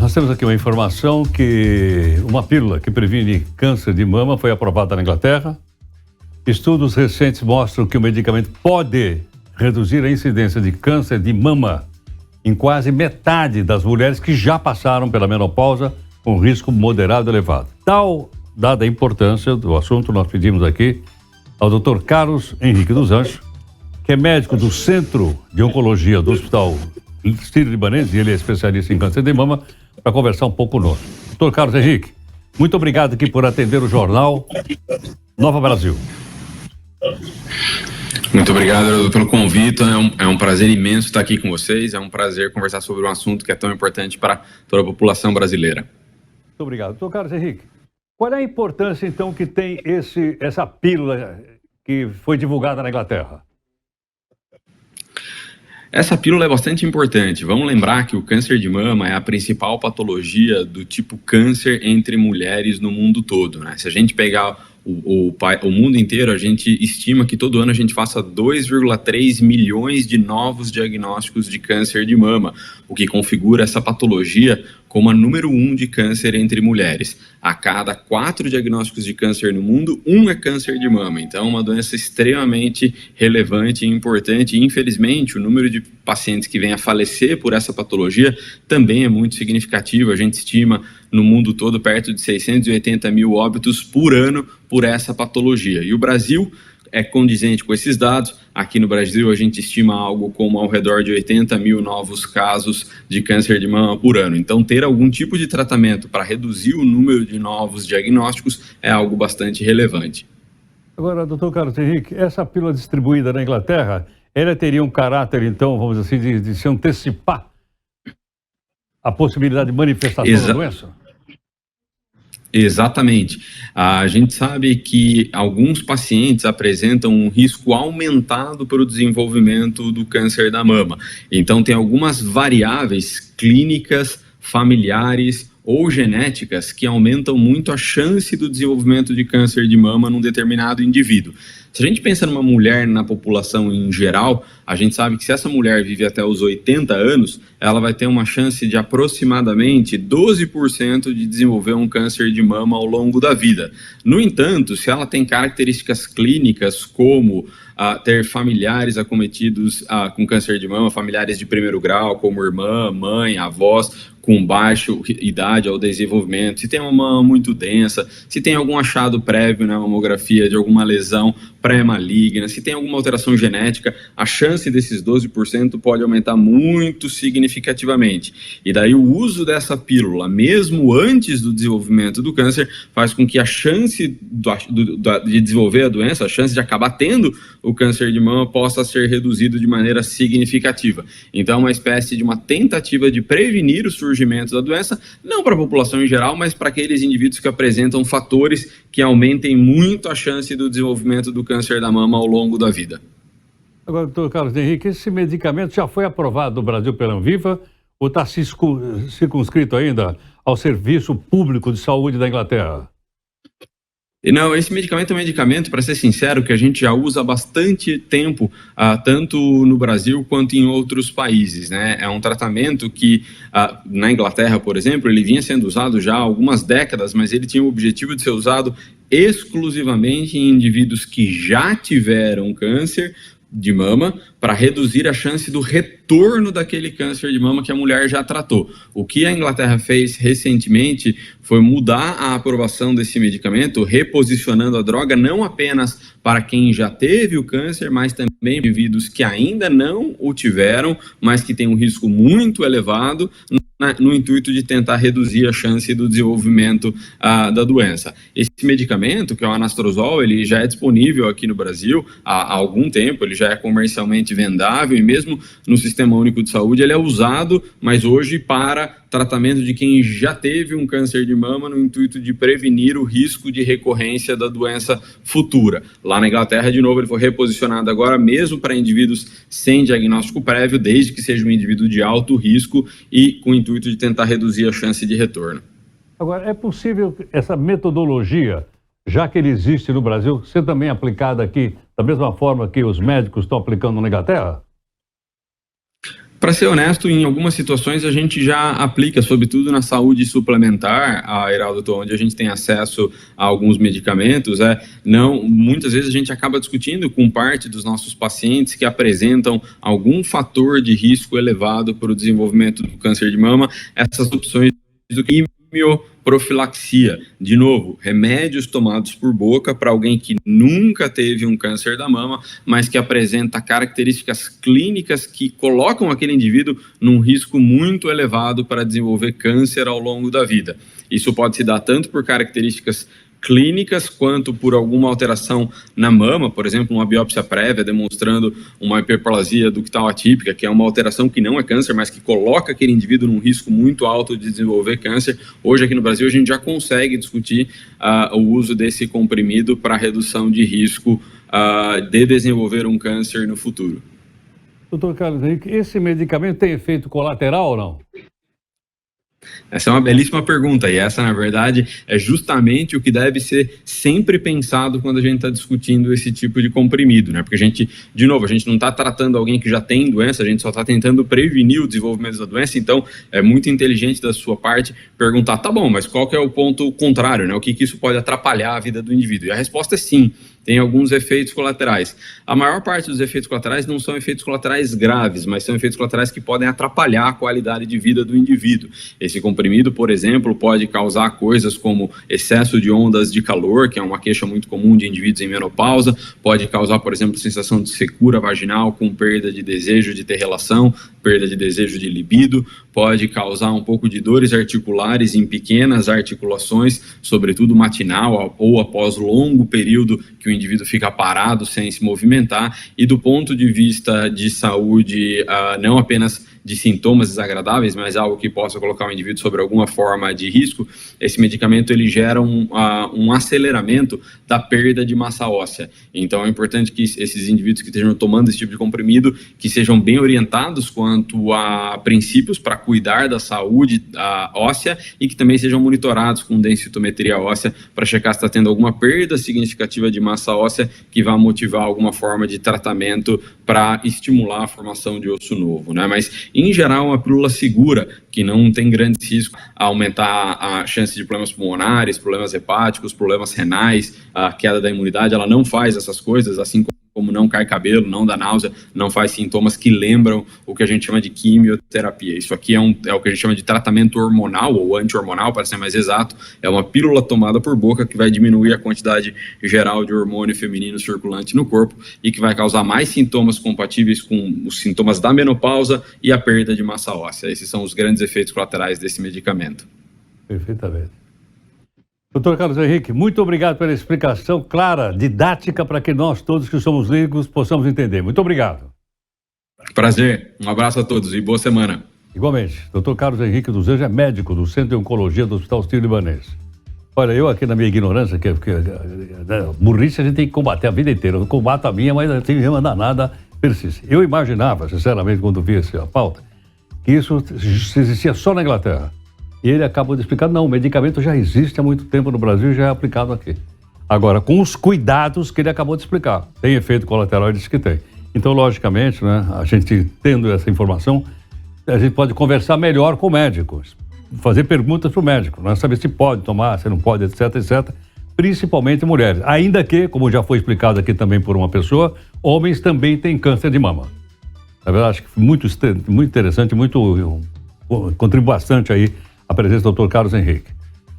nós temos aqui uma informação que uma pílula que previne câncer de mama foi aprovada na Inglaterra. Estudos recentes mostram que o medicamento pode reduzir a incidência de câncer de mama em quase metade das mulheres que já passaram pela menopausa com risco moderado elevado. Dada a importância do assunto, nós pedimos aqui ao Dr. Carlos Henrique dos Anjos, que é médico do Centro de Oncologia do Hospital Sírio-Libanês, e ele é especialista em câncer de mama, para conversar um pouco conosco. Dr. Carlos Henrique, muito obrigado aqui por atender o jornal Nova Brasil. Muito obrigado pelo convite, é um prazer imenso estar aqui com vocês, é um prazer conversar sobre um assunto que é tão importante para toda a população brasileira. Muito obrigado. Dr. Carlos Henrique, qual é a importância então que tem essa pílula que foi divulgada na Inglaterra? Essa pílula é bastante importante. Vamos lembrar que o câncer de mama é a principal patologia do tipo câncer entre mulheres no mundo todo, né? Se a gente pegar o mundo inteiro, a gente estima que todo ano a gente faça 2,3 milhões de novos diagnósticos de câncer de mama, o que configura essa patologia como a número 1 de câncer entre mulheres. A cada 4 diagnósticos de câncer no mundo, 1 é câncer de mama. Então, é uma doença extremamente relevante e importante. E, infelizmente, o número de pacientes que vêm a falecer por essa patologia também é muito significativo. A gente estima no mundo todo perto de 680 mil óbitos por ano por essa patologia. E o Brasil é condizente com esses dados. Aqui no Brasil, a gente estima algo como ao redor de 80 mil novos casos de câncer de mama por ano. Então, ter algum tipo de tratamento para reduzir o número de novos diagnósticos é algo bastante relevante. Agora, doutor Carlos Henrique, essa pílula distribuída na Inglaterra, ela teria um caráter, então, vamos dizer assim, de se antecipar a possibilidade de manifestação da doença? Exatamente. A gente sabe que alguns pacientes apresentam um risco aumentado para o desenvolvimento do câncer da mama. Então, tem algumas variáveis clínicas, familiares ou genéticas que aumentam muito a chance do desenvolvimento de câncer de mama num determinado indivíduo. Se a gente pensa numa mulher na população em geral, a gente sabe que se essa mulher vive até os 80 anos, ela vai ter uma chance de aproximadamente 12% de desenvolver um câncer de mama ao longo da vida. No entanto, se ela tem características clínicas como ter familiares acometidos com câncer de mama, familiares de primeiro grau, como irmã, mãe, avós, com baixa idade ao desenvolvimento, se tem uma mama muito densa, se tem algum achado prévio na mamografia de alguma lesão pré-maligna, se tem alguma alteração genética, a chance desses 12% pode aumentar muito significativamente. E daí o uso dessa pílula, mesmo antes do desenvolvimento do câncer, faz com que a chance de desenvolver a doença, a chance de acabar tendo o câncer de mama possa ser reduzido de maneira significativa. Então, é uma espécie de uma tentativa de prevenir o surgimento da doença, não para a população em geral, mas para aqueles indivíduos que apresentam fatores que aumentem muito a chance do desenvolvimento do câncer da mama ao longo da vida. Agora, doutor Carlos Henrique, esse medicamento já foi aprovado no Brasil pela Anvisa ou está circunscrito ainda ao Serviço Público de Saúde da Inglaterra? Não, esse medicamento é um medicamento, para ser sincero, que a gente já usa há bastante tempo, tanto no Brasil quanto em outros países, né? É um tratamento que, na Inglaterra, por exemplo, ele vinha sendo usado já há algumas décadas, mas ele tinha o objetivo de ser usado exclusivamente em indivíduos que já tiveram câncer de mama, para reduzir a chance do retorno daquele câncer de mama que a mulher já tratou. O que a Inglaterra fez recentemente foi mudar a aprovação desse medicamento, reposicionando a droga não apenas para quem já teve o câncer, mas também indivíduos que ainda não o tiveram, mas que têm um risco muito elevado, no intuito de tentar reduzir a chance do desenvolvimento da doença. Esse medicamento, que é o anastrozol, ele já é disponível aqui no Brasil há algum tempo, ele já é comercialmente vendável e mesmo no Sistema Único de Saúde ele é usado, mas hoje para tratamento de quem já teve um câncer de mama no intuito de prevenir o risco de recorrência da doença futura. Lá na Inglaterra, de novo, ele foi reposicionado agora mesmo para indivíduos sem diagnóstico prévio, desde que seja um indivíduo de alto risco e com o intuito de tentar reduzir a chance de retorno. Agora, é possível essa metodologia, já que ele existe no Brasil, ser também aplicada aqui da mesma forma que os médicos estão aplicando na Inglaterra? Para ser honesto, em algumas situações a gente já aplica, sobretudo na saúde suplementar, Heraldo, onde a gente tem acesso a alguns medicamentos. Muitas vezes a gente acaba discutindo com parte dos nossos pacientes que apresentam algum fator de risco elevado para o desenvolvimento do câncer de mama, essas opções do quimioprofilaxia. De novo, remédios tomados por boca para alguém que nunca teve um câncer da mama, mas que apresenta características clínicas que colocam aquele indivíduo num risco muito elevado para desenvolver câncer ao longo da vida. Isso pode se dar tanto por características clínicas quanto por alguma alteração na mama, por exemplo, uma biópsia prévia demonstrando uma hiperplasia ductal atípica, que é uma alteração que não é câncer, mas que coloca aquele indivíduo num risco muito alto de desenvolver câncer. Hoje aqui no Brasil a gente já consegue discutir o uso desse comprimido para redução de risco de desenvolver um câncer no futuro. Doutor Carlos Henrique, esse medicamento tem efeito colateral ou não? Essa é uma belíssima pergunta, e essa, na verdade, é justamente o que deve ser sempre pensado quando a gente está discutindo esse tipo de comprimido, né? Porque a gente não está tratando alguém que já tem doença, a gente só está tentando prevenir o desenvolvimento da doença, então é muito inteligente da sua parte perguntar, tá bom, mas qual que é o ponto contrário, né? O que isso pode atrapalhar a vida do indivíduo? E a resposta é sim. Tem alguns efeitos colaterais. A maior parte dos efeitos colaterais não são efeitos colaterais graves, mas são efeitos colaterais que podem atrapalhar a qualidade de vida do indivíduo. Esse comprimido, por exemplo, pode causar coisas como excesso de ondas de calor, que é uma queixa muito comum de indivíduos em menopausa, pode causar, por exemplo, sensação de secura vaginal com perda de desejo de ter relação, perda de desejo de libido, pode causar um pouco de dores articulares em pequenas articulações, sobretudo matinal ou após longo período que o indivíduo fica parado sem se movimentar. E do ponto de vista de saúde, não apenas de sintomas desagradáveis, mas algo que possa colocar o indivíduo sobre alguma forma de risco, esse medicamento ele gera um aceleramento da perda de massa óssea. Então é importante que esses indivíduos que estejam tomando esse tipo de comprimido, que sejam bem orientados quanto a princípios para cuidar da saúde óssea e que também sejam monitorados com densitometria óssea para checar se está tendo alguma perda significativa de massa óssea que vai motivar alguma forma de tratamento para estimular a formação de osso novo, né? Mas em geral, uma pílula segura, que não tem grandes riscos a aumentar a chance de problemas pulmonares, problemas hepáticos, problemas renais, a queda da imunidade, ela não faz essas coisas, assim como não cai cabelo, não dá náusea, não faz sintomas que lembram o que a gente chama de quimioterapia. Isso aqui é o que a gente chama de tratamento hormonal ou anti-hormonal, para ser mais exato. É uma pílula tomada por boca que vai diminuir a quantidade geral de hormônio feminino circulante no corpo e que vai causar mais sintomas compatíveis com os sintomas da menopausa e a perda de massa óssea. Esses são os grandes efeitos colaterais desse medicamento. Perfeitamente. Doutor Carlos Henrique, muito obrigado pela explicação clara, didática, para que nós todos que somos leigos possamos entender. Muito obrigado. Prazer. Um abraço a todos e boa semana. Igualmente. Doutor Carlos Henrique dos Anjos é médico do Centro de Oncologia do Hospital Sírio-Libanês. Olha, eu aqui na minha ignorância, que burrice a gente tem que combater a vida inteira. Eu combato a minha, mas a minha danada persiste. Eu imaginava, sinceramente, quando vi a pauta, que isso existia só na Inglaterra. E ele acabou de explicar, não, o medicamento já existe há muito tempo no Brasil e já é aplicado aqui. Agora, com os cuidados que ele acabou de explicar. Tem efeito colateral, ele disse que tem. Então, logicamente, né, a gente tendo essa informação, a gente pode conversar melhor com médicos, fazer perguntas para o médico, né, saber se pode tomar, se não pode, etc, etc. Principalmente mulheres. Ainda que, como já foi explicado aqui também por uma pessoa, homens também têm câncer de mama. Na verdade, acho que muito interessante, contribui bastante aí a presença do Dr. Carlos Henrique.